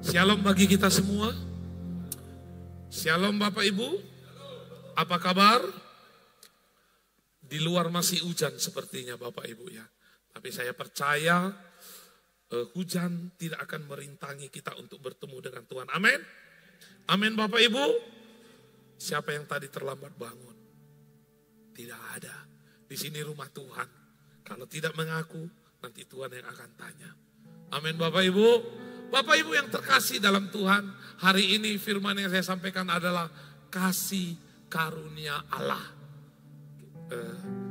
Shalom bagi kita semua. Shalom Bapak Ibu. Apa kabar? Di luar masih hujan sepertinya Bapak Ibu ya. Tapi saya percaya hujan tidak akan merintangi kita untuk bertemu dengan Tuhan. Amin. Amin Bapak Ibu. Siapa yang tadi terlambat bangun? Tidak ada. Di sini rumah Tuhan. Kalau tidak mengaku, nanti Tuhan yang akan tanya. Amin Bapak Ibu. Bapak Ibu yang terkasih dalam Tuhan, hari ini firman yang saya sampaikan adalah kasih karunia Allah.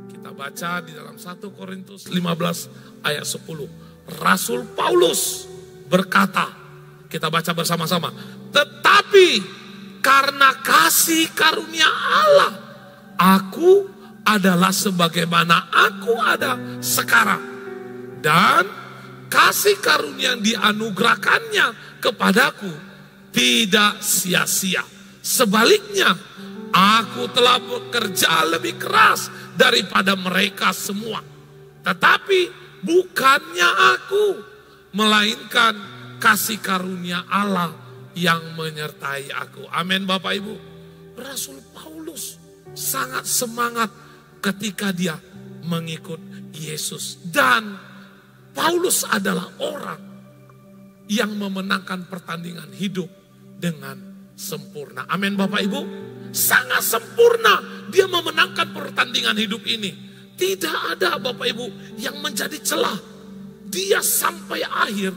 Kita baca di dalam 1 Korintus 15 ayat 10. Rasul Paulus berkata, kita baca bersama-sama. Tetapi karena kasih karunia Allah, aku adalah sebagaimana aku ada sekarang. Dan kasih karunia yang dianugerahkannya kepadaku tidak sia-sia. Sebaliknya, aku telah bekerja lebih keras daripada mereka semua. Tetapi bukannya aku, melainkan kasih karunia Allah yang menyertai aku. Amin Bapak Ibu. Rasul Paulus sangat semangat ketika dia mengikut Yesus. Dan Paulus adalah orang yang memenangkan pertandingan hidup dengan sempurna. Amin Bapak Ibu. Sangat sempurna dia memenangkan pertandingan hidup ini. Tidak ada Bapak Ibu yang menjadi celah. Dia sampai akhir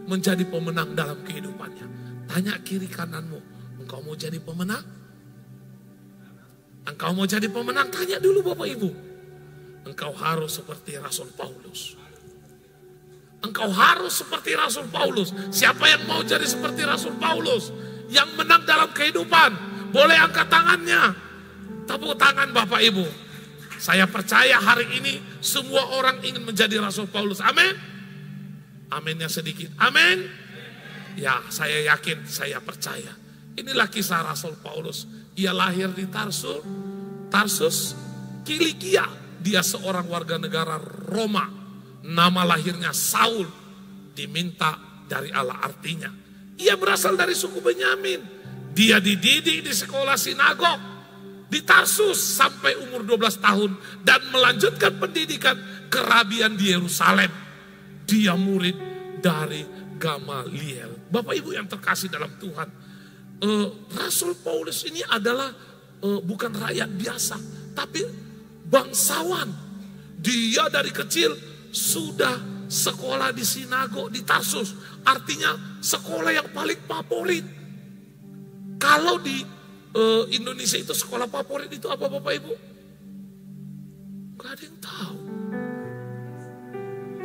menjadi pemenang dalam kehidupannya. Tanya kiri kananmu, engkau mau jadi pemenang? Engkau mau jadi pemenang? Tanya dulu Bapak Ibu. Engkau harus seperti Rasul Paulus. Engkau harus seperti Rasul Paulus. Siapa yang mau jadi seperti Rasul Paulus? Yang menang dalam kehidupan. Boleh angkat tangannya. Tepuk tangan Bapak Ibu. Saya percaya hari ini semua orang ingin menjadi Rasul Paulus. Amin. Aminnya sedikit. Amin. Ya saya yakin, saya percaya. Inilah kisah Rasul Paulus. Ia lahir di Tarsus, Kilikia. Dia seorang warga negara Roma. Nama lahirnya Saul, diminta dari Allah artinya. Ia berasal dari suku Benyamin. Dia dididik di sekolah sinagog di Tarsus sampai umur 12 tahun. Dan melanjutkan pendidikan kerabian di Yerusalem. Dia murid dari Gamaliel. Bapak Ibu yang terkasih dalam Tuhan. Rasul Paulus ini adalah bukan rakyat biasa. Tapi bangsawan. Dia dari kecil sudah sekolah di sinagog di Tarsus. Artinya sekolah yang paling favorit. Kalau di Indonesia itu sekolah favorit itu apa Bapak Ibu? Gak ada yang tahu.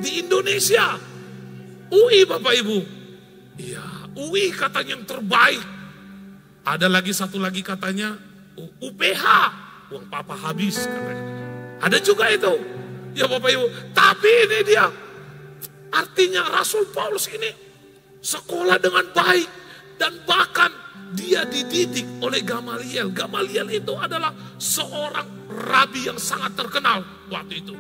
Di Indonesia UI Bapak Ibu. Iya, UI katanya yang terbaik. Ada lagi satu lagi katanya UPH. Uang papa habis katanya. Ada juga itu. Ya Bapak Ibu, tapi ini dia. Artinya Rasul Paulus ini sekolah dengan baik. Dan bahkan dia dididik oleh Gamaliel. Gamaliel itu adalah seorang rabi yang sangat terkenal waktu itu.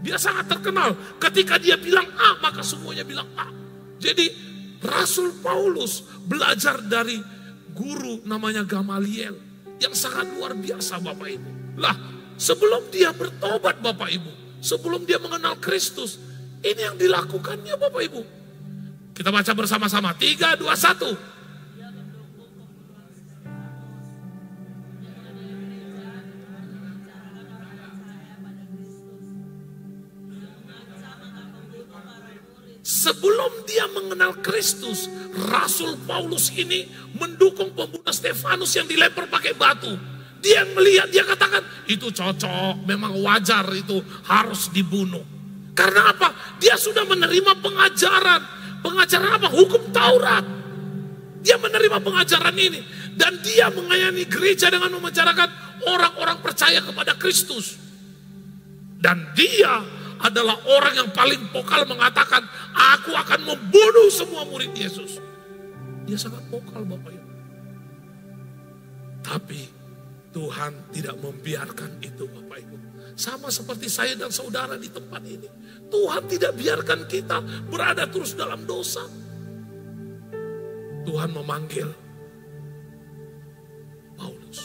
Dia sangat terkenal. Ketika dia bilang A, maka semuanya bilang A. Jadi Rasul Paulus belajar dari guru namanya Gamaliel. Yang sangat luar biasa Bapak Ibu. Lah, sebelum dia bertobat Bapak Ibu. Sebelum dia mengenal Kristus. Ini yang dilakukannya Bapak Ibu. Kita baca bersama-sama. 3, 2, 1. Sebelum dia mengenal Kristus, Rasul Paulus ini mendukung pembunuh Stefanus yang dilempar pakai batu. Dia yang melihat, dia katakan, itu cocok, memang wajar itu harus dibunuh. Karena apa? Dia sudah menerima pengajaran. Pengajaran apa? Hukum Taurat. Dia menerima pengajaran ini. Dan dia mengayani gereja dengan membicarakan orang-orang percaya kepada Kristus. Dan dia adalah orang yang paling vokal mengatakan, aku akan membunuh semua murid Yesus. Dia sangat vokal Bapak Ibu. Tapi Tuhan tidak membiarkan itu Bapak Ibu. Sama seperti saya dan saudara di tempat ini. Tuhan tidak biarkan kita berada terus dalam dosa. Tuhan memanggil Paulus.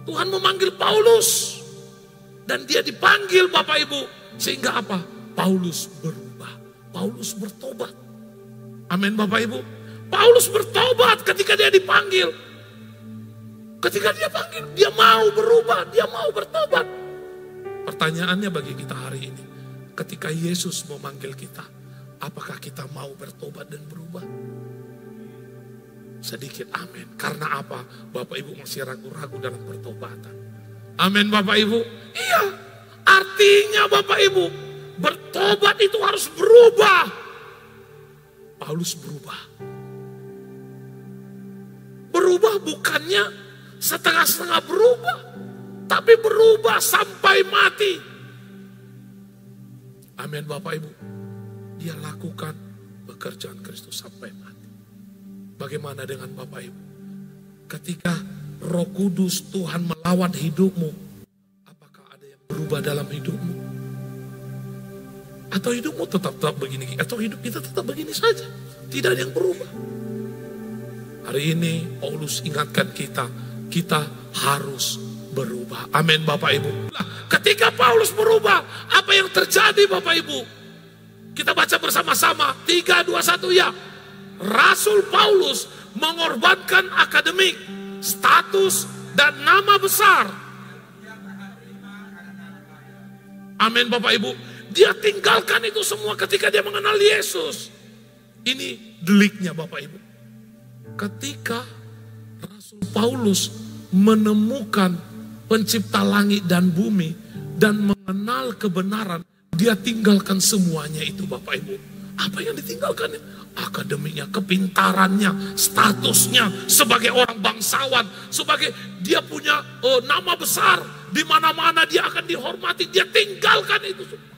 Tuhan memanggil Paulus. Dan dia dipanggil Bapak Ibu. Sehingga apa? Paulus berubah. Paulus bertobat. Amin Bapak Ibu. Paulus bertobat ketika dia dipanggil. Ketika dia panggil, dia mau berubah, dia mau bertobat. Pertanyaannya bagi kita hari ini, ketika Yesus memanggil kita, apakah kita mau bertobat dan berubah? Sedikit amin. Karena apa? Bapak Ibu masih ragu-ragu dalam pertobatan. Amin Bapak Ibu. Iya, artinya Bapak Ibu, bertobat itu harus berubah. Paulus berubah. Berubah bukannya setengah-setengah berubah, tapi berubah sampai mati. Amin Bapak Ibu. Dia lakukan pekerjaan Kristus sampai mati. Bagaimana dengan Bapak Ibu? Ketika Roh Kudus Tuhan melawan hidupmu, apakah ada yang berubah dalam hidupmu? Atau hidupmu tetap begini? Atau hidup kita tetap begini saja? Tidak ada yang berubah. Hari ini Paulus ingatkan kita harus berubah. Amin Bapak Ibu. Ketika Paulus berubah, apa yang terjadi Bapak Ibu? Kita baca bersama-sama. 3, 2, 1 ya. Rasul Paulus mengorbankan akademik, status, dan nama besar. Amin Bapak Ibu. Dia tinggalkan itu semua ketika dia mengenal Yesus. Ini deliknya Bapak Ibu. Ketika Rasul Paulus menemukan pencipta langit dan bumi dan mengenal kebenaran, dia tinggalkan semuanya itu Bapak Ibu. Apa yang ditinggalkannya? Akademinya, kepintarannya, statusnya sebagai orang bangsawan, sebagai dia punya nama besar, di mana-mana dia akan dihormati, dia tinggalkan itu semua.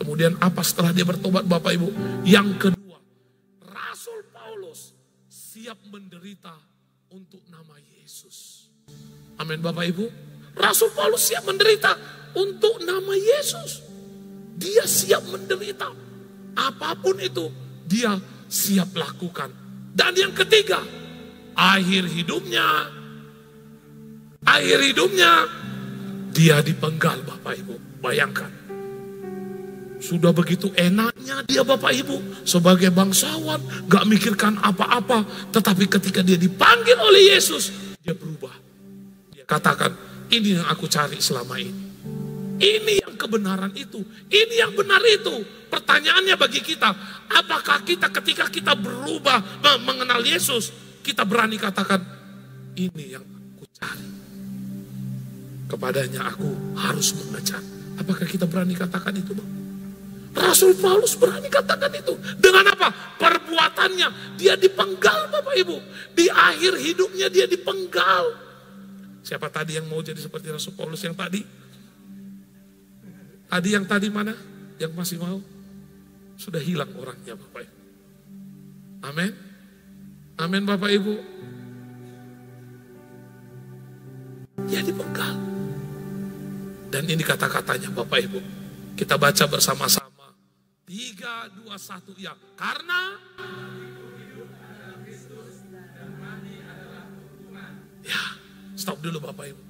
Kemudian apa setelah dia bertobat Bapak Ibu? Yang kedua, Rasul Paulus siap menderita untuk nama Yesus. Amin Bapak Ibu. Rasul Paulus siap menderita untuk nama Yesus. Dia siap menderita. Apapun itu dia siap lakukan. Dan yang ketiga, akhir hidupnya dia dipenggal Bapak Ibu. Bayangkan. Sudah begitu enaknya dia Bapak Ibu sebagai bangsawan, gak mikirkan apa-apa. Tetapi ketika dia dipanggil oleh Yesus, dia berubah. Dia katakan, ini yang aku cari selama ini. Ini yang kebenaran itu. Ini yang benar itu. Pertanyaannya bagi kita, apakah kita ketika kita berubah mengenal Yesus, kita berani katakan, ini yang aku cari. Kepadanya aku harus mengejar. Apakah kita berani katakan itu Bang? Rasul Paulus berani katakan itu. Dengan apa? Perbuatannya. Dia dipenggal Bapak Ibu. Di akhir hidupnya dia dipenggal. Siapa tadi yang mau jadi seperti Rasul Paulus yang tadi? Yang tadi mana? Yang masih mau? Sudah hilang orangnya Bapak Ibu. Amin. Amin Bapak Ibu. Dia dipenggal. Dan ini kata-katanya Bapak Ibu. Kita baca bersama-sama. 3, 2, 1 ya. Karena ya, stop dulu Bapak Ibu.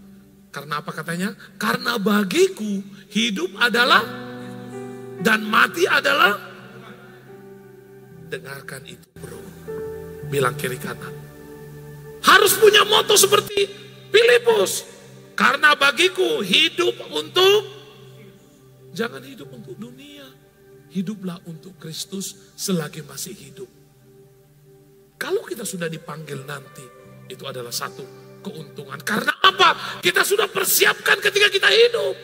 Karena apa katanya? Karena bagiku hidup adalah dan mati adalah. Dengarkan itu bro. Bilang kiri kanan. Harus punya moto seperti Filipus. Karena bagiku hidup untuk, jangan hidup untuk dunia. Hiduplah untuk Kristus selagi masih hidup. Kalau kita sudah dipanggil nanti, itu adalah satu keuntungan. Karena apa? Kita sudah persiapkan ketika kita hidup.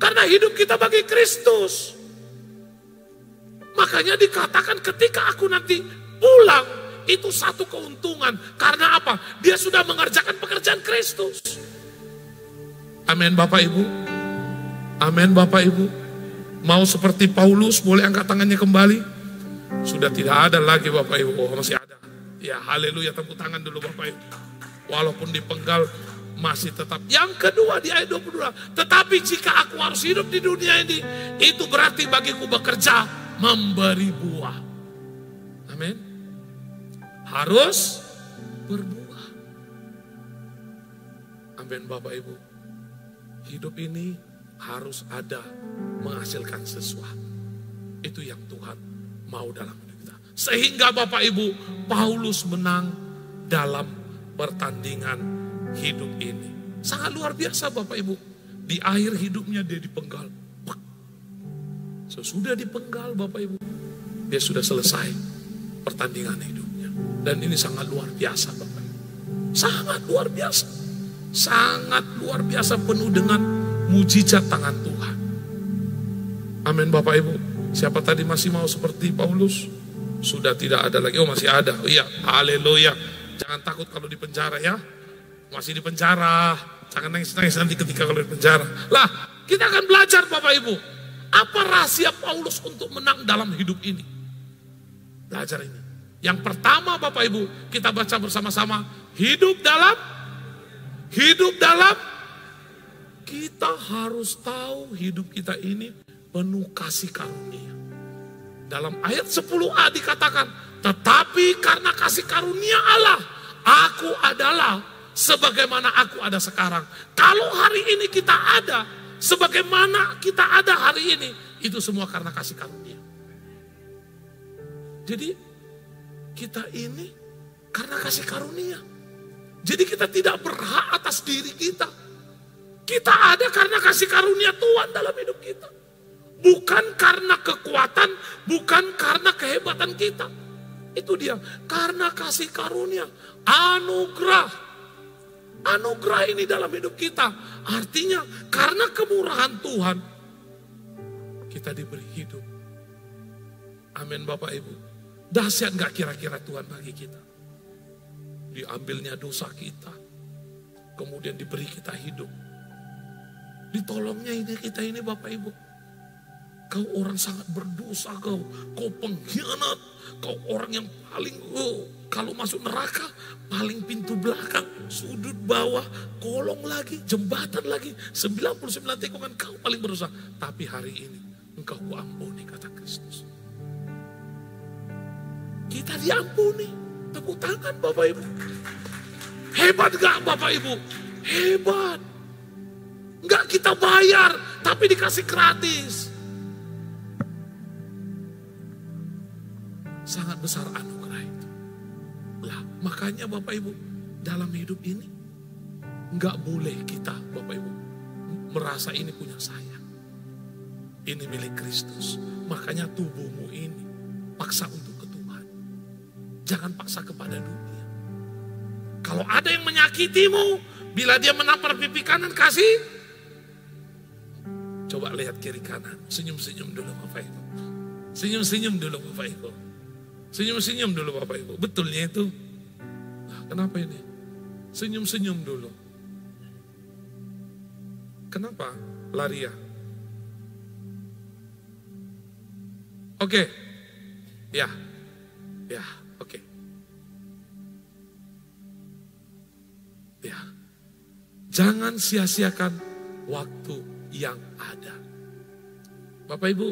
Karena hidup kita bagi Kristus. Makanya dikatakan ketika aku nanti pulang, itu satu keuntungan. Karena apa? Dia sudah mengerjakan pekerjaan Kristus. Amin Bapak Ibu. Amin Bapak Ibu. Mau seperti Paulus, boleh angkat tangannya kembali. Sudah tidak ada lagi Bapak Ibu. Oh masih ada. Ya haleluya, tepuk tangan dulu Bapak Ibu. Walaupun dipenggal masih tetap. Yang kedua di ayat 22. Tetapi jika aku harus hidup di dunia ini, itu berarti bagiku bekerja memberi buah. Amin. harus berbuah. Amin Bapak Ibu. Hidup ini harus ada menghasilkan sesuatu. Itu yang Tuhan mau dalam hidup kita. Sehingga Bapak Ibu, Paulus menang dalam pertandingan hidup ini. Sangat luar biasa Bapak Ibu. Di akhir hidupnya dia dipenggal. Sesudah dipenggal Bapak Ibu, dia sudah selesai pertandingan hidupnya. Dan ini sangat luar biasa Bapak Ibu. Sangat luar biasa. Sangat luar biasa, penuh dengan mujizat tangan Tuhan. Amin Bapak Ibu. Siapa tadi masih mau seperti Paulus? Sudah tidak ada lagi. Oh masih ada. Oh iya, haleluya. Jangan takut kalau di penjara ya. Masih di penjara. Jangan nangis-nangis nanti ketika kalau di penjara. Lah, kita akan belajar Bapak Ibu. Apa rahasia Paulus untuk menang dalam hidup ini? Belajar ini. Yang pertama Bapak Ibu, kita baca bersama-sama. Hidup dalam kita harus tahu hidup kita ini penuh kasih karunia. Dalam ayat 10a dikatakan, tetapi karena kasih karunia Allah, aku adalah sebagaimana aku ada sekarang. Kalau hari ini kita ada, sebagaimana kita ada hari ini, itu semua karena kasih karunia. Jadi kita ini karena kasih karunia. Jadi kita tidak berhak atas diri kita. Kita ada karena kasih karunia Tuhan dalam hidup kita. Bukan karena kekuatan, bukan karena kehebatan kita. Itu dia, karena kasih karunia, anugerah. Anugerah ini dalam hidup kita. Artinya karena kemurahan Tuhan, kita diberi hidup. Amin Bapak Ibu. Dahsyat gak kira-kira Tuhan bagi kita? Diambilnya dosa kita, kemudian diberi kita hidup. Ditolongnya ini kita ini Bapak Ibu. Kau orang sangat berdosa kau pengkhianat, kau orang yang paling, kalau masuk neraka, paling pintu belakang, sudut bawah, kolong lagi, jembatan lagi, 99 tikungan kau paling berdosa. Tapi hari ini engkau kuampuni kata Kristus. Kita diampuni. Tepuk tangan Bapak Ibu. Hebat gak Bapak Ibu? Hebat. Gak kita bayar, tapi dikasih gratis. Sangat besar anugerah itu. Lah, makanya Bapak Ibu, dalam hidup ini, gak boleh kita Bapak Ibu merasa ini punya saya. Ini milik Kristus. Makanya tubuhmu ini paksa untuk ke Tuhan. Jangan paksa kepada dunia. Kalau ada yang menyakitimu, bila dia menampar pipi kanan, kasih. Coba lihat kiri kanan. Senyum-senyum dulu Bapak Ibu. Senyum-senyum dulu Bapak Ibu. Senyum-senyum dulu Bapak Ibu. Betulnya itu. Nah, kenapa ini? Senyum-senyum dulu. Kenapa lari ya? Oke. Ya. Ya. Oke. Ya. Jangan sia-siakan waktu yang ada. Bapak Ibu,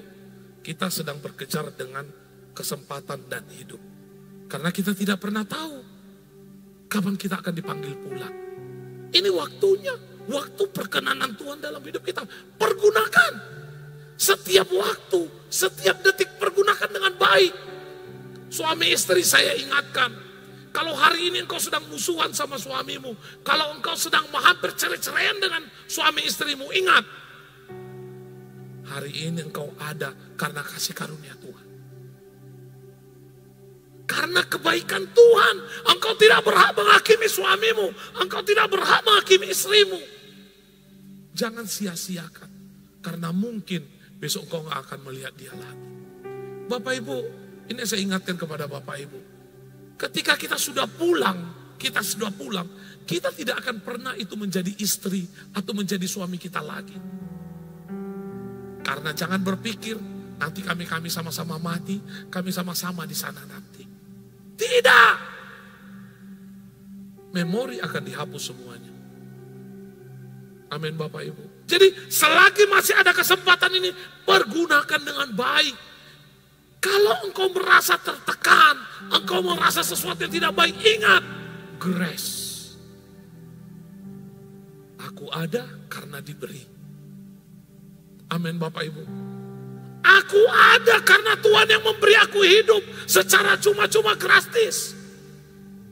kita sedang berkejar dengan kesempatan dan hidup. Karena kita tidak pernah tahu kapan kita akan dipanggil pulang. Ini waktunya, waktu perkenanan Tuhan dalam hidup kita. Pergunakan setiap waktu, setiap detik pergunakan dengan baik. Suami istri saya ingatkan, kalau hari ini engkau sedang musuhan sama suamimu, kalau engkau sedang hampir cerai-ceraian dengan suami istrimu, ingat, hari ini engkau ada karena kasih karunia Tuhan. Karena kebaikan Tuhan, engkau tidak berhak menghakimi suamimu, engkau tidak berhak menghakimi istrimu. Jangan sia-siakan, karena mungkin besok engkau gak akan melihat dia lagi. Bapak Ibu, ini saya ingatkan kepada Bapak Ibu. Ketika kita sudah pulang, kita tidak akan pernah itu menjadi istri atau menjadi suami kita lagi. Karena jangan berpikir, nanti kami sama-sama mati, kami sama-sama di sana nanti. Tidak. Memori akan dihapus semuanya. Amin Bapak Ibu. Jadi selagi masih ada kesempatan ini, pergunakan dengan baik. Kalau engkau merasa tertekan, engkau merasa sesuatu yang tidak baik, ingat, grace. Aku ada karena diberi. Amin Bapak Ibu. Aku ada karena Tuhan yang memberi aku hidup secara cuma-cuma gratis.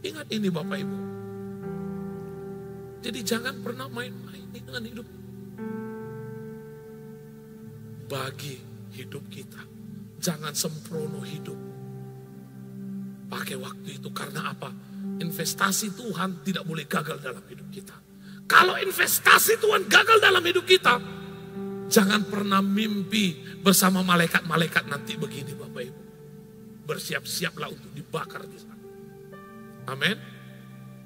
Ingat ini Bapak Ibu. Jadi jangan pernah main-main dengan hidup. Bagi hidup kita. Jangan sembrono hidup. Pakai waktu itu karena apa? Investasi Tuhan tidak boleh gagal dalam hidup kita. Kalau investasi Tuhan gagal dalam hidup kita, jangan pernah mimpi bersama malaikat-malaikat nanti begini Bapak Ibu. Bersiap-siaplah untuk dibakar di sana. Amin.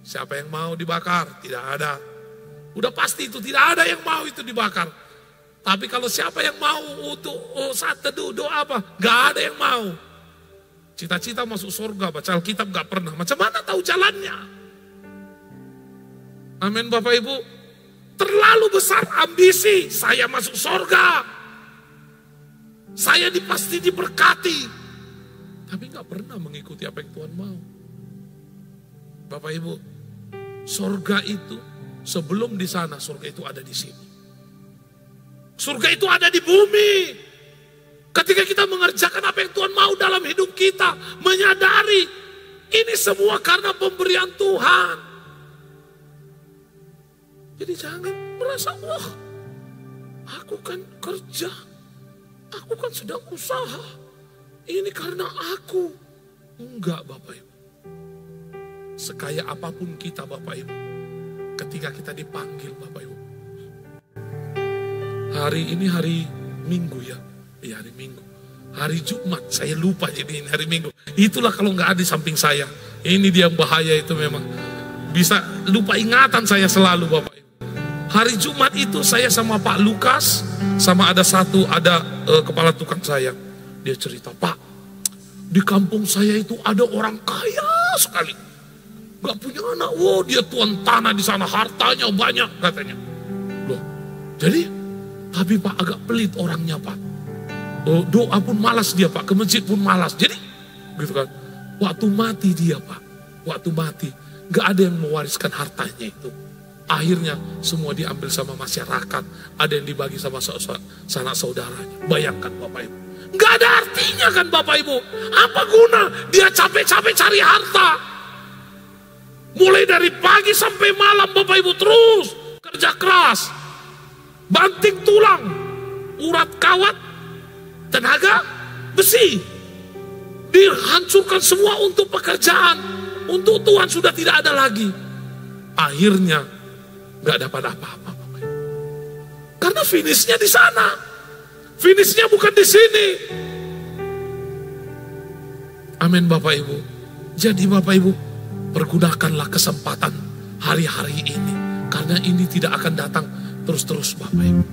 Siapa yang mau dibakar? Tidak ada. Udah pasti itu tidak ada yang mau itu dibakar. Tapi kalau siapa yang mau untuk saat teduh doa apa? Gak ada yang mau. Cita-cita masuk surga, baca Alkitab gak pernah. Macam mana tahu jalannya? Amin Bapak Ibu. Terlalu besar ambisi, saya masuk surga. Saya pasti diberkati. Tapi gak pernah mengikuti apa yang Tuhan mau. Bapak Ibu, surga itu sebelum di sana, surga itu ada di sini. Surga itu ada di bumi. Ketika kita mengerjakan apa yang Tuhan mau dalam hidup kita, menyadari ini semua karena pemberian Tuhan. Jadi jangan merasa, wah aku kan kerja, aku kan sedang usaha, ini karena aku. Enggak Bapak Ibu. Sekaya apapun kita Bapak Ibu, ketika kita dipanggil Bapak Ibu. Hari ini hari Minggu ya. Iya hari Minggu. Hari Jumat, saya lupa jadi ini hari Minggu. Itulah kalau nggak ada di samping saya. Ini dia yang bahaya itu memang. Bisa lupa ingatan saya selalu Bapak Ibu. Hari Jumat itu saya sama Pak Lukas, sama ada kepala tukang saya. Dia cerita, Pak, di kampung saya itu ada orang kaya sekali. Gak punya anak, wow dia tuan tanah di sana, hartanya banyak katanya. Loh, jadi, tapi Pak agak pelit orangnya Pak. Doa pun malas dia Pak, ke masjid pun malas. Jadi, gitu kan, waktu mati dia Pak, waktu mati, gak ada yang mewariskan hartanya itu. Akhirnya semua diambil sama masyarakat, ada yang dibagi sama sanak saudaranya. Bayangkan Bapak Ibu, gak ada artinya kan Bapak Ibu. Apa guna dia capek-capek cari harta? Mulai dari pagi sampai malam Bapak Ibu terus kerja keras, banting tulang, urat kawat, tenaga, besi. Dihancurkan semua untuk pekerjaan, untuk Tuhan sudah tidak ada lagi. Akhirnya gak dapat apa-apa Bapak Ibu. Karena finishnya di sana, finishnya bukan di sini. Amin Bapak Ibu. Jadi Bapak Ibu, pergunakanlah kesempatan hari-hari ini. Karena ini tidak akan datang terus-terus Bapak Ibu.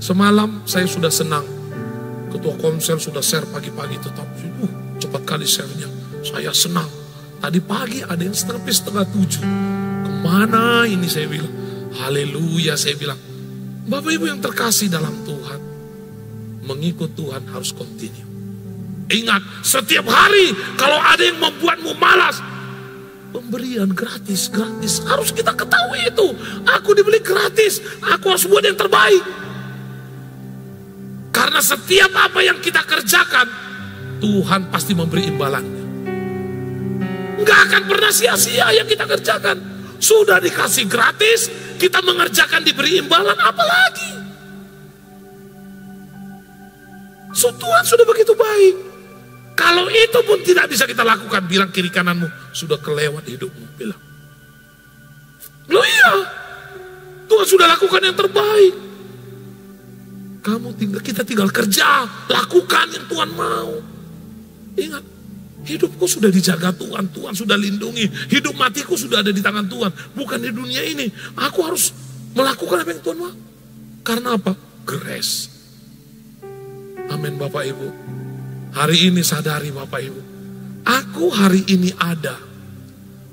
Semalam saya sudah senang. Ketua Komsel sudah share pagi-pagi tetap. Cepat kali share-nya. Saya senang. Tadi pagi ada yang 6:30. Kemana ini saya bilang. Haleluya saya bilang. Bapak Ibu yang terkasih dalam Tuhan. Mengikut Tuhan harus continue. Ingat, setiap hari kalau ada yang membuatmu malas, pemberian gratis. Harus kita ketahui itu. Aku dibeli gratis, aku harus buat yang terbaik. Karena setiap apa yang kita kerjakan, Tuhan pasti memberi imbalannya. Nggak akan pernah sia-sia yang kita kerjakan. Sudah dikasih gratis, kita mengerjakan diberi imbalan, apalagi? So, Tuhan sudah begitu baik. Kalau itu pun tidak bisa kita lakukan, bilang kiri kananmu, sudah kelewat hidupmu, bilang. Loh iya, Tuhan sudah lakukan yang terbaik. Kita tinggal kerja, lakukan yang Tuhan mau. Ingat, hidupku sudah dijaga Tuhan, Tuhan sudah lindungi. Hidup matiku sudah ada di tangan Tuhan, bukan di dunia ini. Aku harus melakukan apa yang Tuhan mau. Karena apa? Grace. Amin Bapak Ibu. Hari ini sadari Bapak Ibu, aku hari ini ada.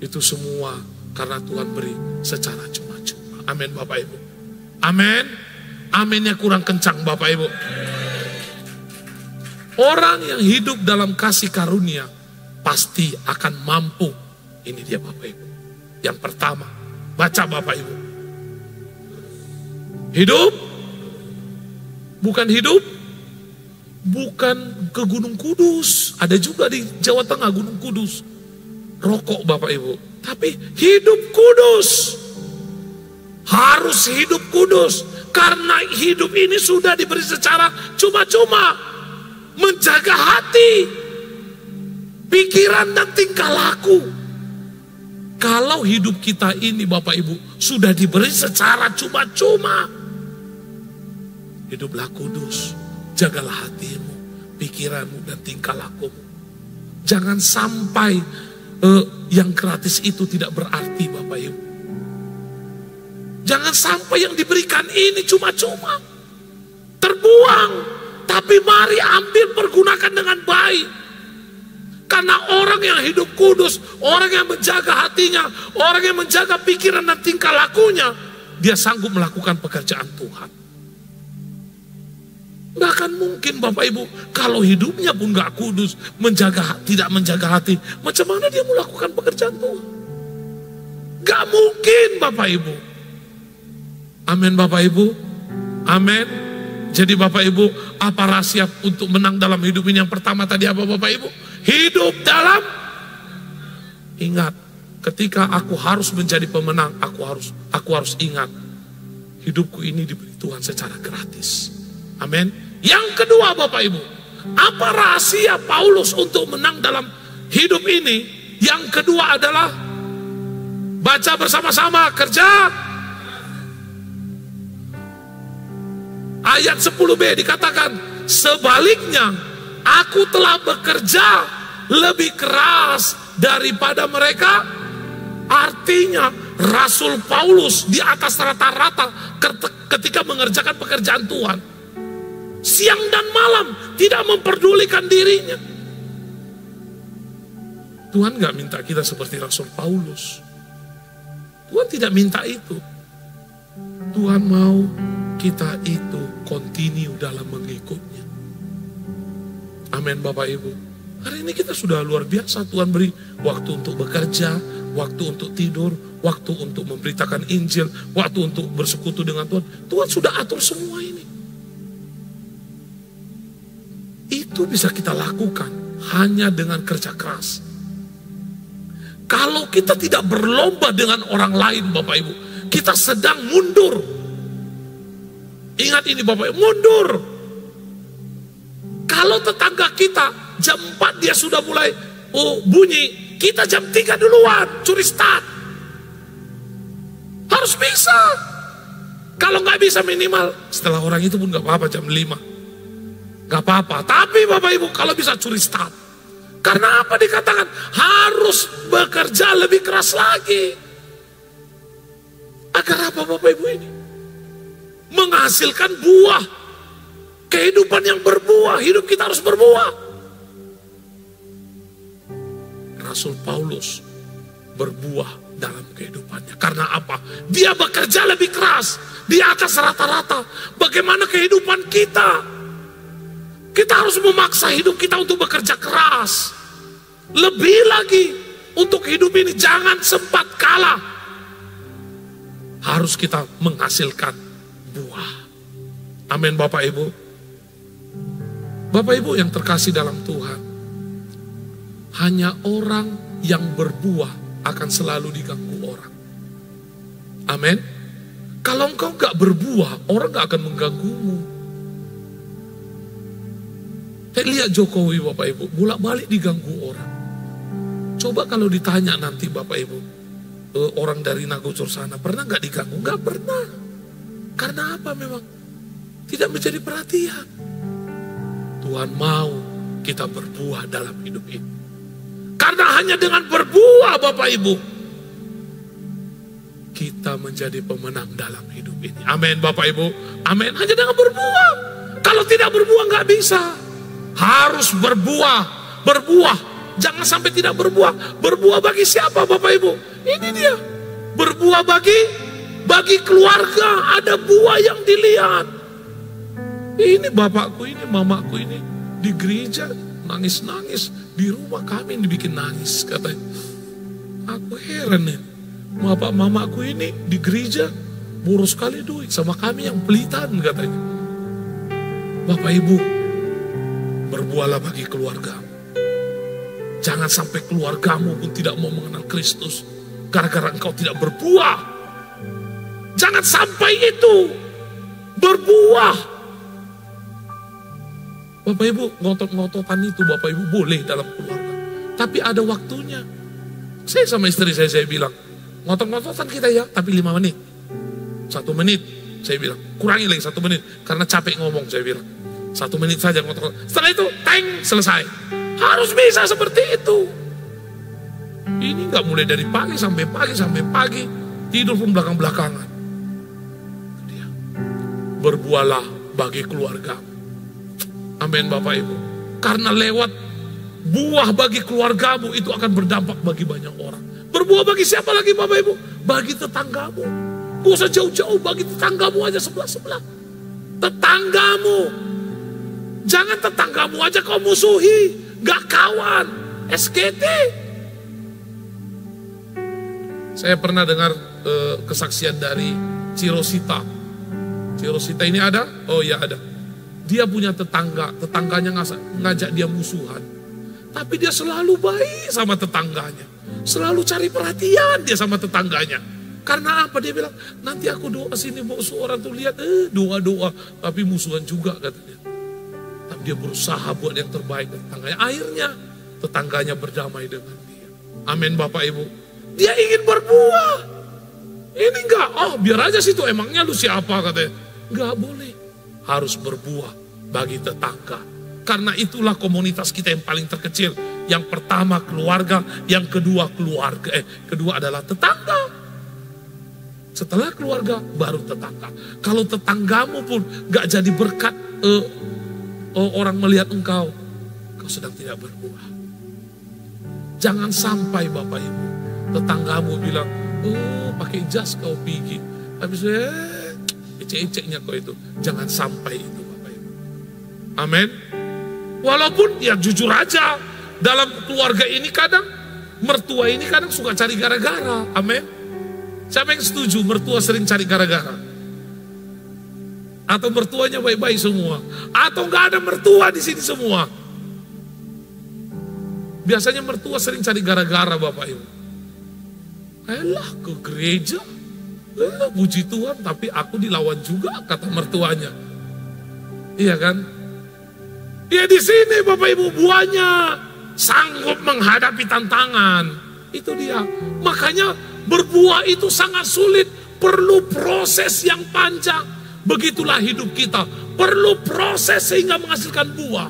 Itu semua karena Tuhan beri secara cuma-cuma. Amin Bapak Ibu. Amin. Aminnya kurang kencang Bapak Ibu. orang yang hidup dalam kasih karunia pasti akan mampu. Ini dia Bapak Ibu. Yang pertama, baca Bapak Ibu. Hidup, bukan ke Gunung Kudus. Ada juga di Jawa Tengah Gunung Kudus. Rokok Bapak Ibu. Tapi hidup kudus. Harus hidup kudus. Karena hidup ini sudah diberi secara cuma-cuma. Menjaga hati, pikiran dan tingkah laku. Kalau hidup kita ini Bapak Ibu sudah diberi secara cuma-cuma, hiduplah kudus. Jagalah hatimu, pikiranmu dan tingkah lakumu. Jangan sampai yang gratis itu tidak berarti Bapak Ibu. Jangan sampai yang diberikan ini cuma-cuma, terbuang. Tapi mari ambil, pergunakan dengan baik. Karena orang yang hidup kudus, orang yang menjaga hatinya, orang yang menjaga pikiran dan tingkah lakunya, dia sanggup melakukan pekerjaan Tuhan. Gak akan mungkin Bapak Ibu, kalau hidupnya pun gak kudus, tidak menjaga hati, macam mana dia melakukan pekerjaan Tuhan? Gak mungkin Bapak Ibu. Amin Bapak Ibu. Amin. Jadi Bapak Ibu, apa rahasia untuk menang dalam hidup ini? Yang pertama tadi apa Bapak Ibu? Hidup dalam, ingat, ketika aku harus menjadi pemenang, aku harus ingat, hidupku ini diberi Tuhan secara gratis. Amin. Yang kedua Bapak Ibu, apa rahasia Paulus untuk menang dalam hidup ini? Yang kedua adalah, baca bersama-sama, kerja. Ayat 10b dikatakan, sebaliknya aku telah bekerja lebih keras daripada mereka. Artinya Rasul Paulus di atas rata-rata ketika mengerjakan pekerjaan Tuhan. Siang dan malam tidak memperdulikan dirinya. Tuhan gak minta kita seperti Rasul Paulus. Tuhan tidak minta itu. Tuhan mau kita itu continue dalam mengikutnya. Amin Bapak Ibu. Hari ini kita sudah luar biasa. Tuhan beri waktu untuk bekerja, waktu untuk tidur, waktu untuk memberitakan Injil, waktu untuk bersekutu dengan Tuhan. Tuhan sudah atur semua ini. Itu bisa kita lakukan hanya dengan kerja keras. Kalau kita tidak berlomba dengan orang lain Bapak Ibu, kita sedang mundur. Ingat ini Bapak Ibu, mundur. Kalau tetangga kita jam 4 dia sudah mulai bunyi, kita jam 3 duluan, curi start. Harus bisa. Kalau nggak bisa minimal setelah orang itu pun nggak apa-apa, jam 5. Gak apa-apa, tapi Bapak Ibu kalau bisa curi start. Karena apa dikatakan? Harus bekerja lebih keras lagi. Agar apa Bapak Ibu ini? Menghasilkan buah. Kehidupan yang berbuah, hidup kita harus berbuah. Rasul Paulus berbuah dalam kehidupannya. Karena apa? Dia bekerja lebih keras, di atas rata-rata. Bagaimana kehidupan kita? Kita harus memaksa hidup kita untuk bekerja keras. Lebih lagi untuk hidup ini jangan sempat kalah. Harus kita menghasilkan buah. Amin Bapak Ibu. Bapak Ibu yang terkasih dalam Tuhan. Hanya orang yang berbuah akan selalu diganggu orang. Amin. Kalau engkau gak berbuah, orang gak akan mengganggumu. Lihat Jokowi Bapak Ibu, bolak-balik diganggu orang. Coba kalau ditanya nanti Bapak Ibu, orang dari Nagocor sana, pernah gak diganggu? Gak pernah. Karena apa memang? Tidak menjadi perhatian. Tuhan mau kita berbuah dalam hidup ini. Karena hanya dengan berbuah Bapak Ibu, kita menjadi pemenang dalam hidup ini. Amin Bapak Ibu. Amin. Hanya dengan berbuah. Kalau tidak berbuah gak bisa. Harus berbuah, berbuah. Jangan sampai tidak berbuah. Berbuah bagi siapa Bapak Ibu? Ini dia. Berbuah bagi keluarga. Ada buah yang dilihat. Ini bapakku, ini mamaku ini. di gereja nangis-nangis, di rumah kami yang dibikin nangis katanya. Aku heran nih, bapak mamaku ini di gereja boros sekali duit sama kami yang pelitan katanya. Bapak Ibu, berbuahlah bagi keluargamu. Jangan sampai keluargamu pun tidak mau mengenal Kristus gara-gara engkau tidak berbuah. Jangan sampai itu berbuah. Bapak Ibu, ngotot-ngototan itu Bapak Ibu boleh dalam keluarga. Tapi ada waktunya. Saya sama istri saya bilang, ngotot-ngototan kita ya, tapi 5 menit. 1 menit, saya bilang. Kurangi lagi 1 menit, karena capek ngomong, saya bilang. 1 menit saja ngotot-ngototan. Setelah itu, teng, selesai. Harus bisa seperti itu. Ini gak mulai dari pagi sampai pagi, tidur pun belakang-belakangan. Berbuahlah bagi keluarga. Amin Bapak Ibu. Karena lewat buah bagi keluargamu itu akan berdampak bagi banyak orang. Berbuah bagi siapa lagi Bapak Ibu? Bagi tetanggamu. Gak usah jauh-jauh, bagi tetanggamu aja sebelah-sebelah. Tetanggamu. Jangan tetanggamu aja kau musuhi. Gak kawan. SKT. Saya pernah dengar kesaksian dari Cirosita. Cirosita ini ada? Oh ya ada. Dia punya tetangganya ngajak dia musuhan. Tapi dia selalu baik sama tetangganya. Selalu cari perhatian dia sama tetangganya. Karena apa? Dia bilang, nanti aku doa sini musuh orang tuh lihat, doa-doa. Tapi musuhan juga katanya. Tapi dia berusaha buat yang terbaik tetangganya. Akhirnya tetangganya berdamai dengan dia. Amin Bapak Ibu. Dia ingin berbuah. Ini enggak, biar aja situ emangnya lu siapa katanya. Enggak boleh, harus berbuah bagi tetangga. Karena itulah komunitas kita yang paling terkecil. Yang pertama keluarga, yang kedua kedua adalah tetangga. Setelah keluarga, baru tetangga. Kalau tetanggamu pun gak jadi berkat, orang melihat engkau sedang tidak berbuah. Jangan sampai Bapak Ibu, tetanggamu bilang, pakai jas kau pergi. Habis ecek-eceknya kau itu. Jangan sampai itu Bapak Ibu. Amin. Walaupun ya jujur aja, dalam keluarga ini kadang, mertua ini kadang suka cari gara-gara. Amin. Siapa yang setuju mertua sering cari gara-gara? Atau mertuanya baik-baik semua? Atau nggak ada mertua di sini semua? Biasanya mertua sering cari gara-gara Bapak Ibu. Elah ke gereja, puji Tuhan, tapi aku dilawan juga kata mertuanya. Iya kan? Ya di sini Bapak Ibu buahnya sanggup menghadapi tantangan. Itu dia. Makanya berbuah itu sangat sulit, perlu proses yang panjang. Begitulah hidup kita, perlu proses sehingga menghasilkan buah.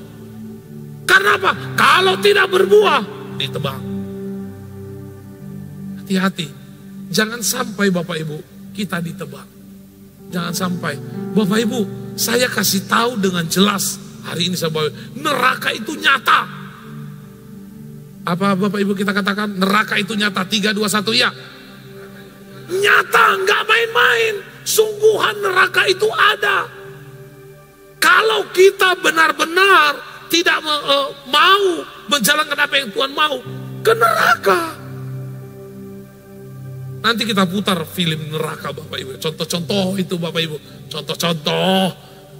Karena apa? Kalau tidak berbuah, ditebang. Hati-hati, jangan sampai Bapak Ibu kita ditebang. Jangan sampai. Bapak Ibu, saya kasih tahu dengan jelas hari ini saya bawa, neraka itu nyata. Apa Bapak Ibu kita katakan? Neraka itu nyata. 3, 2, 1 ya. Nyata, nggak main-main. Sungguhan neraka itu ada. Kalau kita benar-benar tidak mau menjalankan apa yang Tuhan mau, ke neraka. Nanti kita putar film neraka Bapak Ibu. Contoh-contoh itu Bapak Ibu. Contoh-contoh.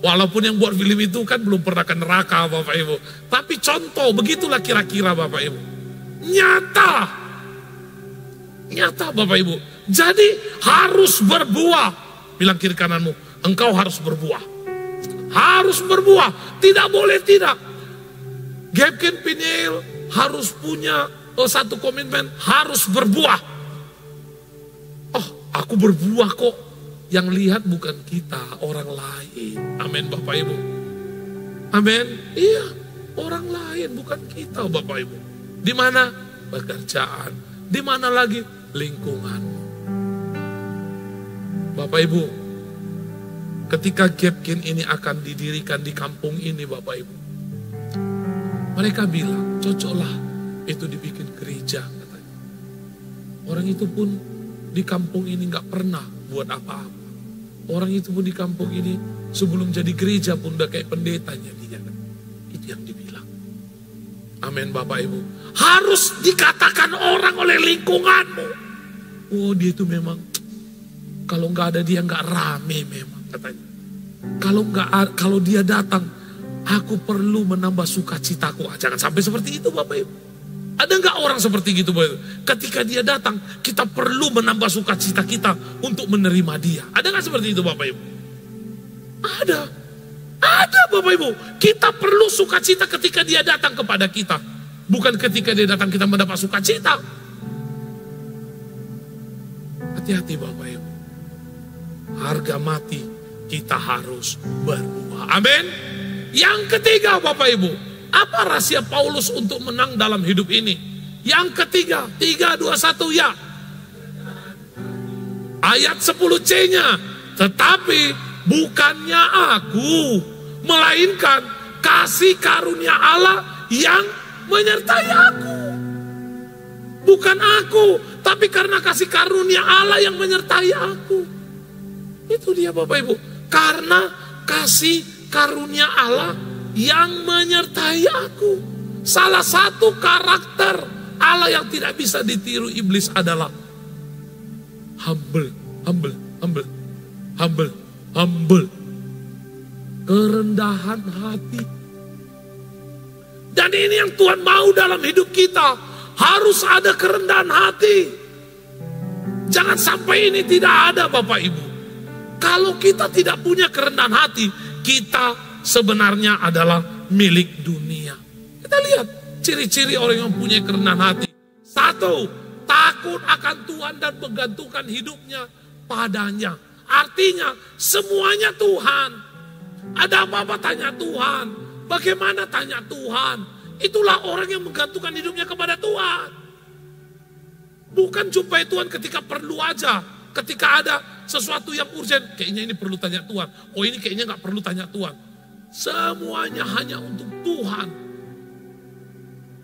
Walaupun yang buat film itu kan belum pernah ke neraka Bapak Ibu. Tapi contoh, begitulah kira-kira Bapak Ibu. Nyata. Nyata Bapak Ibu. Jadi harus berbuah. Bilang kiri kananmu, engkau harus berbuah. Harus berbuah. Tidak boleh tidak. Gapkin Peniel harus punya satu komitmen, harus berbuah. Oh, aku berbuah kok. Yang lihat bukan kita, orang lain. Amin Bapak Ibu. Amin. Iya, orang lain bukan kita Bapak Ibu. Di mana? Pekerjaan. Di mana lagi? Lingkungan. Bapak Ibu, ketika Gapkin ini akan didirikan di kampung ini Bapak Ibu, mereka bilang, cocoklah itu dibikin gereja katanya. Orang itu pun di kampung ini gak pernah buat apa-apa. Orang itu pun di kampung ini sebelum jadi gereja pun udah kayak pendetanya dia. Itu yang dibilang. Amin Bapak Ibu. Harus dikatakan orang oleh lingkunganmu. Oh dia itu memang, kalau nggak ada dia nggak rame memang katanya. Kalau dia datang, aku perlu menambah sukacitaku. Jangan sampai seperti itu Bapak Ibu. Ada nggak orang seperti gitu Bapak Ibu? Ketika dia datang, kita perlu menambah sukacita kita untuk menerima dia. Ada nggak seperti itu Bapak Ibu? Ada. Ada Bapak Ibu. Kita perlu sukacita ketika dia datang kepada kita. Bukan ketika dia datang kita mendapat sukacita. Hati-hati Bapak Ibu. Harga mati kita harus berubah. Amin. Yang ketiga Bapak Ibu. Apa rahasia Paulus untuk menang dalam hidup ini? Yang ketiga. 3, 2, 1 ya. Ayat 10C-nya. Tetapi bukannya aku, melainkan kasih karunia Allah yang menyertai aku. Bukan aku, tapi karena kasih karunia Allah yang menyertai aku. Itu dia Bapak Ibu. Karena kasih karunia Allah yang menyertai aku. Salah satu karakter Allah yang tidak bisa ditiru iblis adalah humble. Kerendahan hati. Dan ini yang Tuhan mau dalam hidup kita. Harus ada kerendahan hati. Jangan sampai ini tidak ada Bapak Ibu. Kalau kita tidak punya kerendahan hati, kita sebenarnya adalah milik dunia. Kita lihat ciri-ciri orang yang punya kerendahan hati. 1, takut akan Tuhan dan menggantungkan hidupnya padanya. Artinya semuanya Tuhan. Ada apa-apa tanya Tuhan. Bagaimana tanya Tuhan. Itulah orang yang menggantungkan hidupnya kepada Tuhan. Bukan jumpai Tuhan ketika perlu aja. Ketika ada sesuatu yang urgent. Kayaknya ini perlu tanya Tuhan. Oh ini kayaknya gak perlu tanya Tuhan. Semuanya hanya untuk Tuhan.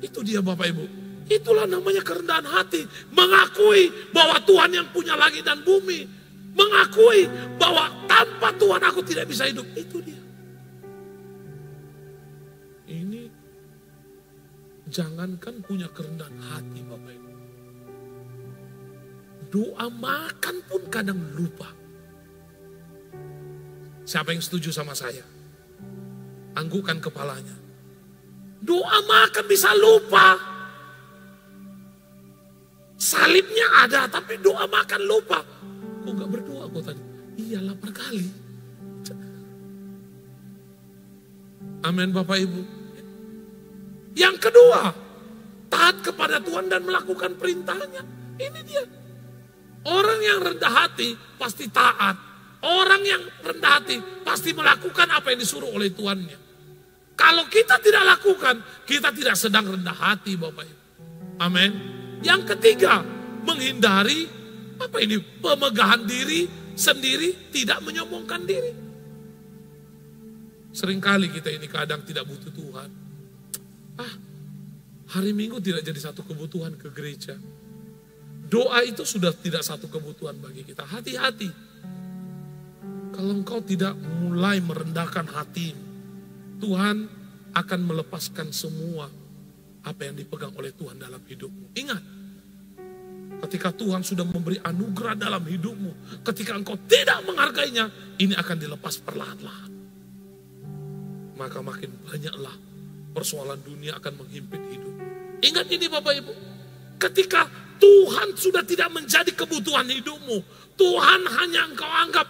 Itu dia Bapak Ibu. Itulah namanya kerendahan hati. Mengakui bahwa Tuhan yang punya langit dan bumi. Mengakui bahwa tanpa Tuhan aku tidak bisa hidup. Itu dia. Ini jangankan punya kerendahan hati Bapak Ibu. Doa makan pun kadang lupa. Siapa yang setuju sama saya? Anggukkan kepalanya. Doa makan bisa lupa. Salibnya ada tapi doa makan lupa. Kok gak berdoa kok tadi? Iya lapar kali. Amin Bapak Ibu. Yang kedua, taat kepada Tuhan dan melakukan perintahnya. Ini dia. Orang yang rendah hati pasti taat. Orang yang rendah hati pasti melakukan apa yang disuruh oleh Tuhannya. Kalau kita tidak lakukan, kita tidak sedang rendah hati Bapak Ibu. Amin. Yang ketiga, menghindari pemegahan diri sendiri, tidak menyombongkan diri. Seringkali kita ini kadang tidak butuh Tuhan. Hari Minggu tidak jadi satu kebutuhan ke gereja. Doa itu sudah tidak satu kebutuhan bagi kita. Hati-hati. Kalau engkau tidak mulai merendahkan hatimu, Tuhan akan melepaskan semua apa yang dipegang oleh Tuhan dalam hidupmu. Ingat, ketika Tuhan sudah memberi anugerah dalam hidupmu, ketika engkau tidak menghargainya, ini akan dilepas perlahan-lahan. Maka makin banyaklah persoalan dunia akan menghimpit hidupmu. Ingat ini Bapak Ibu, ketika Tuhan sudah tidak menjadi kebutuhan hidupmu, Tuhan hanya engkau anggap,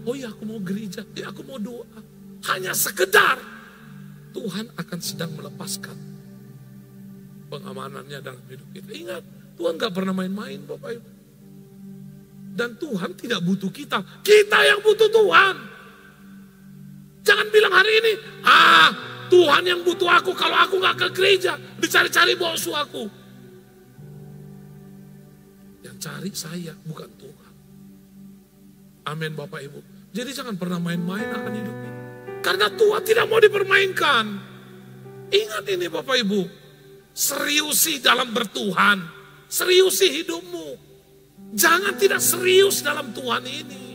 oh ya aku mau gereja, ya aku mau doa. Hanya sekedar, Tuhan akan sedang melepaskan pengamanannya dalam hidup kita. Ingat, Tuhan gak pernah main-main Bapak Ibu. Dan Tuhan tidak butuh kita. Kita yang butuh Tuhan. Jangan bilang hari ini, Tuhan yang butuh aku kalau aku gak ke gereja. Dicari-cari bos aku. Yang cari saya bukan Tuhan. Amin Bapak Ibu. Jadi jangan pernah main-main akan hidup ini. Karena Tuhan tidak mau dipermainkan. Ingat ini Bapak Ibu. Seriusi dalam bertuhan. Seriusi hidupmu. Jangan tidak serius dalam Tuhan ini.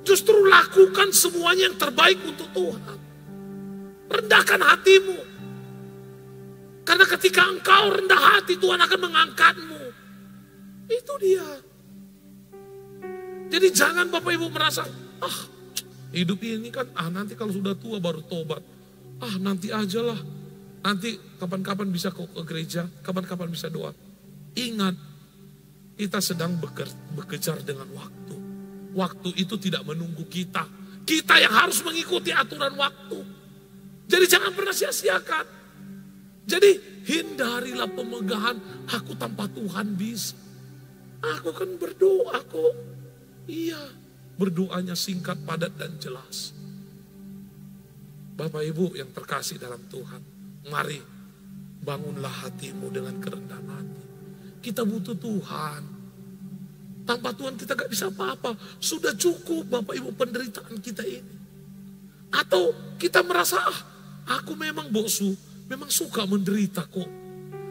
Justru lakukan semuanya yang terbaik untuk Tuhan. Rendahkan hatimu. Karena ketika engkau rendah hati, Tuhan akan mengangkatmu. Itu dia. Jadi jangan Bapak Ibu merasa, hidup ini kan, nanti kalau sudah tua baru tobat. Nanti aja lah. Nanti kapan-kapan bisa ke gereja, kapan-kapan bisa doa. Ingat, kita sedang bekejar dengan waktu. Waktu itu tidak menunggu kita. Kita yang harus mengikuti aturan waktu. Jadi jangan pernah sia-siakan. Jadi hindarilah pemegahan, aku tanpa Tuhan bisa. Aku kan berdoa kok. Iya, berdoanya singkat, padat, dan jelas. Bapak Ibu yang terkasih dalam Tuhan, mari bangunlah hatimu dengan kerendahan hati. Kita butuh Tuhan. Tanpa Tuhan kita gak bisa apa-apa. Sudah cukup Bapak Ibu penderitaan kita ini. Atau kita merasa, aku memang boksu, memang suka menderita kok.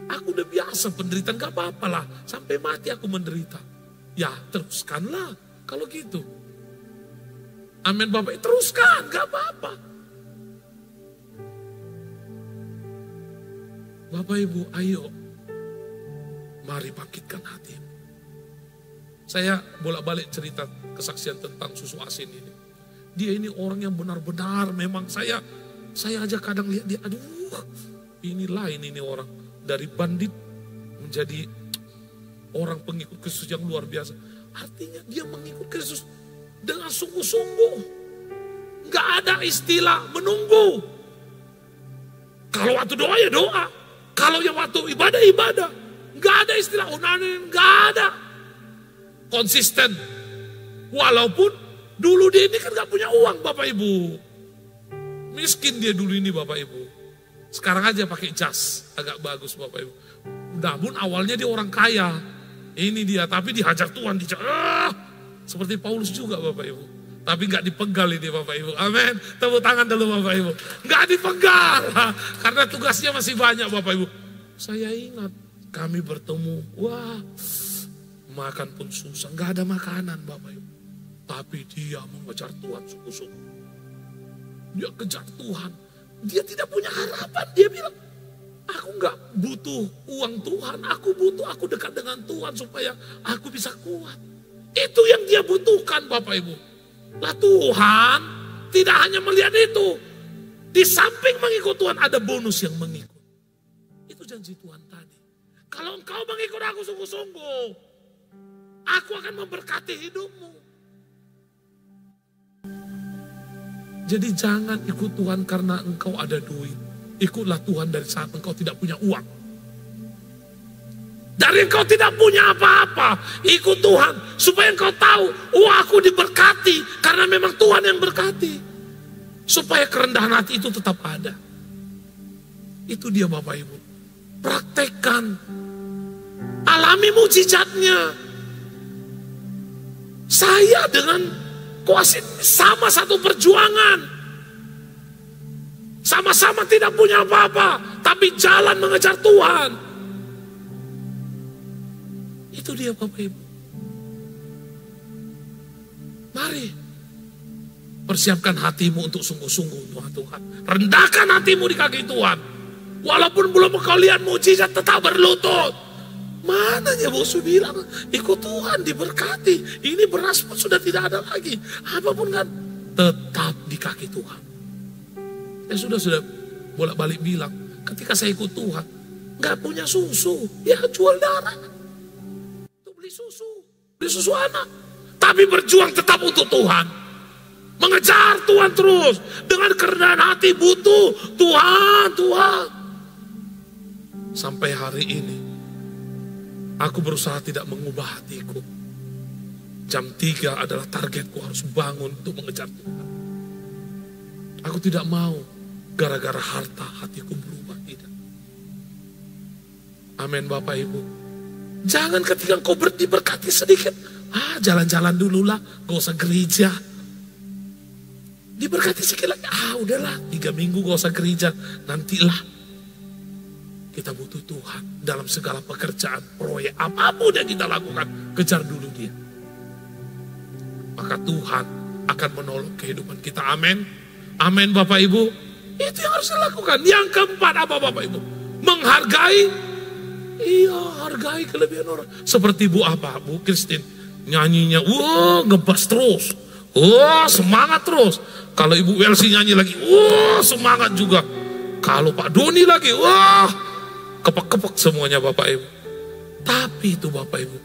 Aku udah biasa penderitaan, gak apa-apa lah. Sampai mati aku menderita. Ya teruskanlah kalau gitu. Amin Bapak, teruskan, gak apa-apa. Bapak Ibu, ayo. Mari bangkitkan hatimu. Saya bolak-balik cerita kesaksian tentang susu asin ini. Dia ini orang yang benar-benar memang saya aja kadang lihat dia, aduh ini lain ini orang. Dari bandit menjadi orang pengikut Kristus yang luar biasa. Artinya dia mengikut Kristus dengan sungguh-sungguh. Gak ada istilah menunggu. Kalau waktu doa ya doa. Kalau yang waktu ibadah, ibadah. Gak ada istilah unanin, gak ada. Konsisten. Walaupun dulu dia ini kan gak punya uang Bapak Ibu. Miskin dia dulu ini Bapak Ibu. Sekarang aja pakai jas, agak bagus Bapak Ibu. Namun awalnya dia orang kaya. Ini dia, tapi dihajar Tuhan. Seperti Paulus juga Bapak Ibu. Tapi gak dipegal ini Bapak Ibu. Amin. Tepuk tangan dulu Bapak Ibu. Gak dipegal. Karena tugasnya masih banyak Bapak Ibu. Saya ingat kami bertemu. Wah, makan pun susah. Gak ada makanan Bapak Ibu. Tapi dia mengejar Tuhan sungguh-sungguh. Dia kejar Tuhan. Dia tidak punya harapan. Dia bilang, aku gak butuh uang Tuhan. Aku dekat dengan Tuhan supaya aku bisa kuat. Itu yang dia butuhkan Bapak Ibu. Lah Tuhan tidak hanya melihat itu. Di samping mengikut Tuhan ada bonus yang mengikut. Itu janji Tuhan tadi. Kalau engkau mengikut aku sungguh-sungguh, aku akan memberkati hidupmu. Jadi jangan ikut Tuhan karena engkau ada duit. Ikutlah Tuhan dari saat engkau tidak punya uang. Dari engkau tidak punya apa-apa, ikut Tuhan. Supaya engkau tahu, aku diberkati. Karena memang Tuhan yang berkati. Supaya kerendahan hati itu tetap ada. Itu dia Bapak Ibu. Praktekkan. Alami mujizatnya. Saya dengan Koasin sama satu perjuangan. Sama-sama tidak punya apa-apa. Tapi jalan mengejar Tuhan. Itu dia Bapak Ibu. Mari. Persiapkan hatimu untuk sungguh-sungguh Tuhan. Rendahkan hatimu di kaki Tuhan. Walaupun belum kau lihat mujizat, tetap berlutut. Mananya bosu bilang, ikut Tuhan diberkati. Ini beras pun sudah tidak ada lagi. Apapun kan, tetap di kaki Tuhan. Saya sudah bolak-balik bilang, ketika saya ikut Tuhan, gak punya susu, ya jual darah. Untuk beli susu anak. Tapi berjuang tetap untuk Tuhan. Mengejar Tuhan terus. Dengan kerendahan hati butuh Tuhan. Sampai hari ini, aku berusaha tidak mengubah hatiku. Jam 3 adalah targetku, harus bangun untuk mengejar Tuhan. Aku tidak mau gara-gara harta hatiku berubah, tidak. Amin Bapak Ibu. Jangan ketika kau diberkati sedikit, jalan-jalan dulu lah, gak usah gereja. Diberkati sedikit lagi, udahlah 3 minggu gak usah gereja, nantilah. Kita butuh Tuhan dalam segala pekerjaan, proyek, apapun yang kita lakukan, kejar dulu dia. Maka Tuhan akan menolong kehidupan kita. Amin. Amin Bapak Ibu. Itu yang harus dilakukan. Yang keempat apa Bapak Ibu? Menghargai. Iya, hargai kelebihan orang. Seperti Bu Christine. Nyanyinya, wah ngebas terus. Wah semangat terus. Kalau Ibu Welsi nyanyi lagi, wah semangat juga. Kalau Pak Doni lagi, wah kepek-kepek semuanya Bapak Ibu. Tapi itu Bapak Ibu,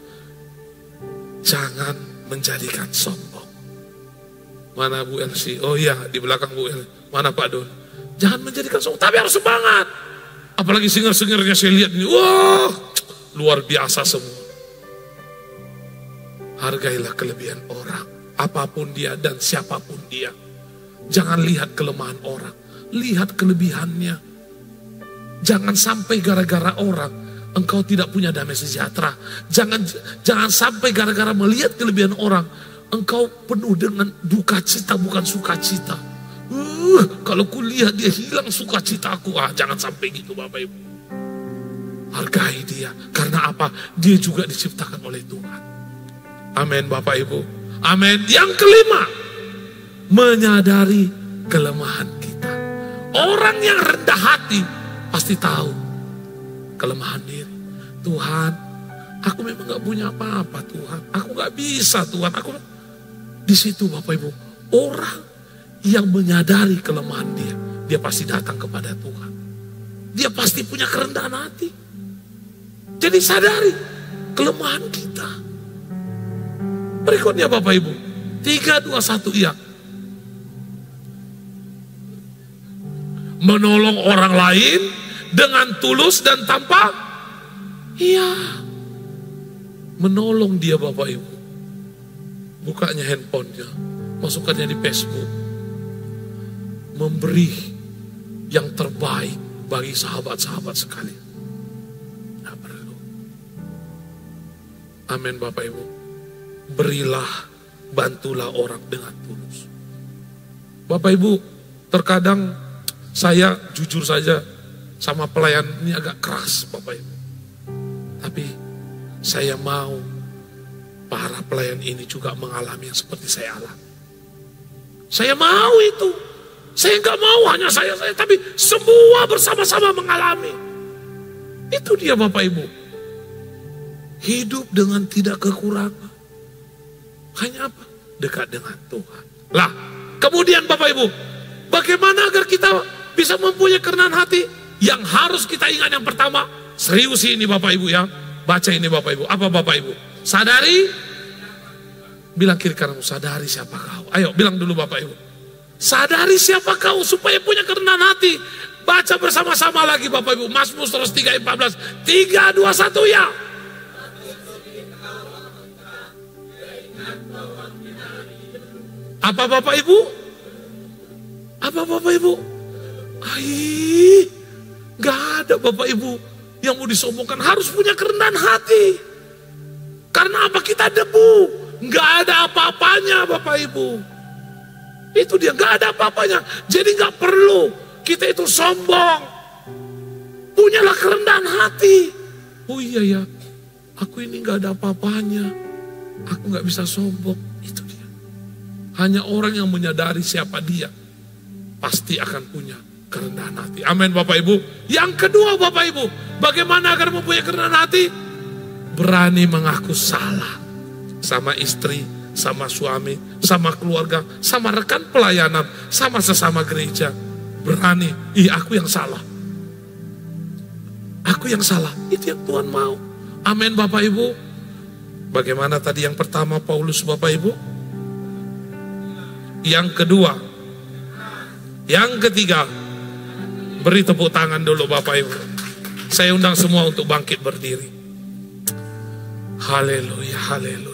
jangan menjadikan sombong. Mana Bu Elsi? Oh iya, di belakang Bu Elsi. Mana Pak Don? Jangan menjadikan sombong, tapi harus semangat. Apalagi singer-singernya saya lihat ini, wah, luar biasa semua. Hargailah kelebihan orang, apapun dia dan siapapun dia. Jangan lihat kelemahan orang, lihat kelebihannya. Jangan sampai gara-gara orang engkau tidak punya damai sejahtera. Jangan sampai gara-gara melihat kelebihan orang engkau penuh dengan duka cita bukan sukacita. Kalau kulihat dia hilang sukacitaku, jangan sampai gitu Bapak Ibu. Hargai dia, karena apa? Dia juga diciptakan oleh Tuhan. Amin Bapak Ibu. Amin. Yang kelima, menyadari kelemahan kita. Orang yang rendah hati pasti tahu kelemahan diri. Tuhan, aku memang gak punya apa-apa Tuhan. Aku gak bisa Tuhan. Di situ Bapak Ibu, orang yang menyadari kelemahan dia pasti datang kepada Tuhan. Dia pasti punya kerendahan hati. Jadi sadari kelemahan kita. Berikutnya Bapak Ibu, 3, 2, 1, iya. Menolong orang lain dengan tulus dan tanpa, iya. Menolong dia Bapak Ibu. Bukanya handphonenya, masukkannya di Facebook. Memberi yang terbaik bagi sahabat-sahabat sekalian. Tidak perlu. Amin Bapak Ibu. Berilah, bantulah orang dengan tulus. Bapak Ibu, terkadang saya jujur saja sama pelayan ini agak keras Bapak Ibu. Tapi saya mau para pelayan ini juga mengalami yang seperti saya alami. Saya mau itu. Saya nggak mau hanya saya, tapi semua bersama-sama mengalami. Itu dia Bapak Ibu. Hidup dengan tidak kekurangan. Hanya apa? Dekat dengan Tuhan. Lah, kemudian Bapak Ibu, bagaimana agar kita bisa mempunyai kerendahan hati? Yang harus kita ingat yang pertama, serius ini Bapak Ibu ya. Baca ini Bapak Ibu. Apa Bapak Ibu? Sadari, bilang kiri kananmu, sadari siapa kau. Ayo bilang dulu Bapak Ibu. Sadari siapa kau supaya punya kerendahan hati. Baca bersama-sama lagi Bapak Ibu. Mazmur 103:14. 3, 2, 1 ya. Apa Bapak Ibu? Apa Bapak Ibu? Gak ada Bapak Ibu yang mau disombongkan. Harus punya kerendahan hati. Karena apa? Kita debu. Gak ada apa-apanya Bapak Ibu. Itu dia, gak ada apa-apanya. Jadi gak perlu kita itu sombong. Punyalah kerendahan hati. Oh iya ya, aku ini gak ada apa-apanya. Aku gak bisa sombong. Itu dia. Hanya orang yang menyadari siapa dia pasti akan punya kerendahan hati. Amin Bapak Ibu. Yang kedua Bapak Ibu, bagaimana agar mempunyai kerendahan hati? Berani mengaku salah. Sama istri, sama suami, sama keluarga, sama rekan pelayanan, sama sesama gereja. Berani, aku yang salah. Aku yang salah, itu yang Tuhan mau. Amin Bapak Ibu. Bagaimana tadi yang pertama Paulus Bapak Ibu? Yang kedua, yang ketiga, beri tepuk tangan dulu Bapak Ibu. Saya undang semua untuk bangkit berdiri. Haleluya, haleluya.